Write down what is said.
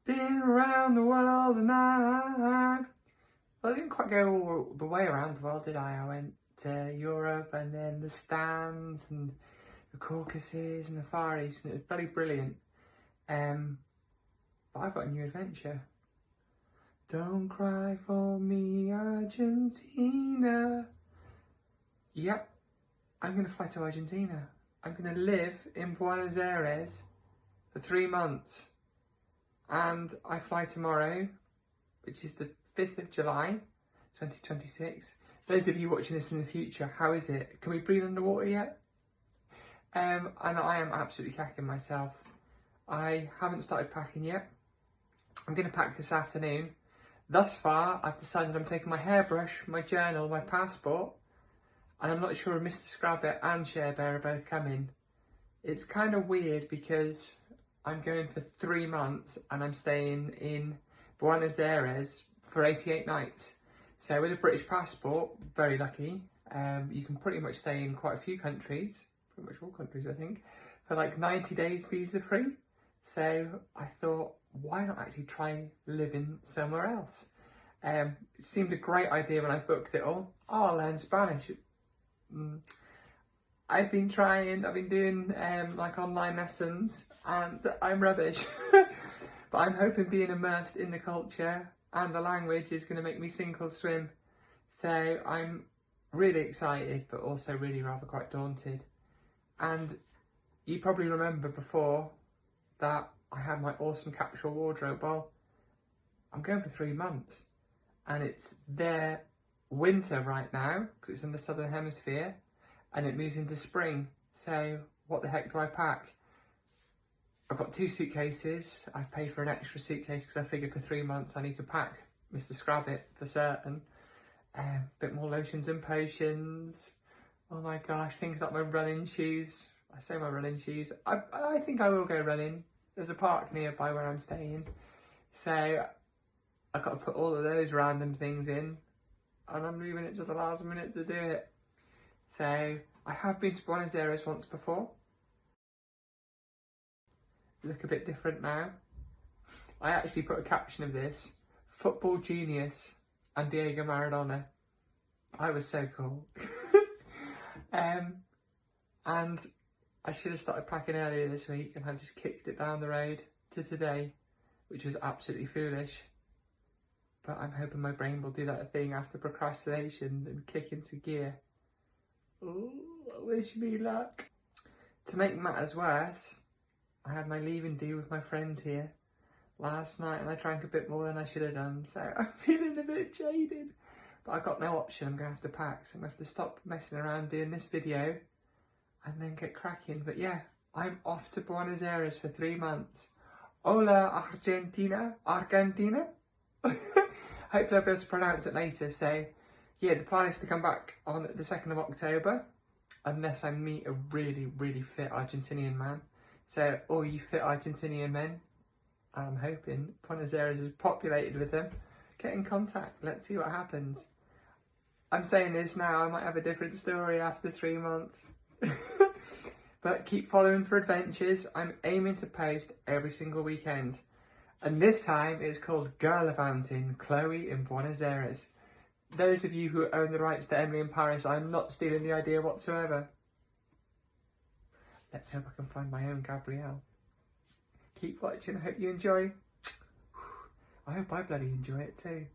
Been around the world and well, I didn't quite go all the way around the world, did I? I went to Europe and then the Stands and the Caucasus and the Far East, and it was bloody brilliant. But I've got a new adventure. Don't cry for me, Argentina. Yep, I'm going to fly to Argentina. I'm going to live in Buenos Aires for 3 months. And I fly tomorrow, which is the 5th of July, 2026. Those of you watching this in the future, how is it? Can we breathe underwater yet? And I am absolutely cacking myself. I haven't started packing yet. I'm going to pack this afternoon. Thus far, I've decided I'm taking my hairbrush, my journal, my passport, and I'm not sure if Mr. Scrabbit and Share Bear are both coming. It's kind of weird because I'm going for 3 months and I'm staying in Buenos Aires for 88 nights. So with a British passport, very lucky, you can pretty much stay in quite a few countries, pretty much all countries I think, for like 90 days visa free. So I thought, why not actually try living somewhere else? It seemed a great idea when I booked it all. Oh, I'll learn Spanish. I've been doing like online lessons and I'm rubbish. But I'm hoping being immersed in the culture and the language is going to make me sink or swim. So I'm really excited, but also really rather quite daunted. And you probably remember before that I had my awesome capsule wardrobe. Well, I'm going for 3 months and it's their winter right now because it's in the southern hemisphere and it moves into spring. So what the heck do I pack? I've got 2 suitcases. I've paid for an extra suitcase because I figured for 3 months I need to pack Mr. Scrabbit for certain. Bit more lotions and potions. Oh my gosh, things like my running shoes. I say my running shoes. I think I will go running. There's a park nearby where I'm staying. So I've got to put all of those random things in. And I'm leaving it to the last minute to do it. So I have been to Buenos Aires once before. Look a bit different now. I actually put a caption of this: football genius and Diego Maradona. I was so cool. And I should have started packing earlier this week and I've just kicked it down the road to today, which was absolutely foolish. But I'm hoping my brain will do that thing after procrastination and kick into gear. Oh, wish me luck. To make matters worse, I had my leaving due with my friends here last night and I drank a bit more than I should have done, so I'm feeling a bit jaded. But I've got no option, I'm going to have to pack, so I'm going to have to stop messing around doing this video and then get cracking. But yeah, I'm off to Buenos Aires for 3 months. Hola, Argentina. Hopefully I'll be able to pronounce it later. So yeah, the plan is to come back on the 2nd of October, unless I meet a really, really fit Argentinian man. So all you fit Argentinian men, I'm hoping Buenos Aires is populated with them. Get in contact, let's see what happens. I'm saying this now, I might have a different story after 3 months. But keep following for adventures. I'm aiming to post every single weekend. And this time it's called Girl Avanting, Chloe in Buenos Aires. Those of you who own the rights to Emily in Paris, I'm not stealing the idea whatsoever. Let's hope I can find my own Gabrielle. Keep watching, I hope you enjoy. I hope I bloody enjoy it too.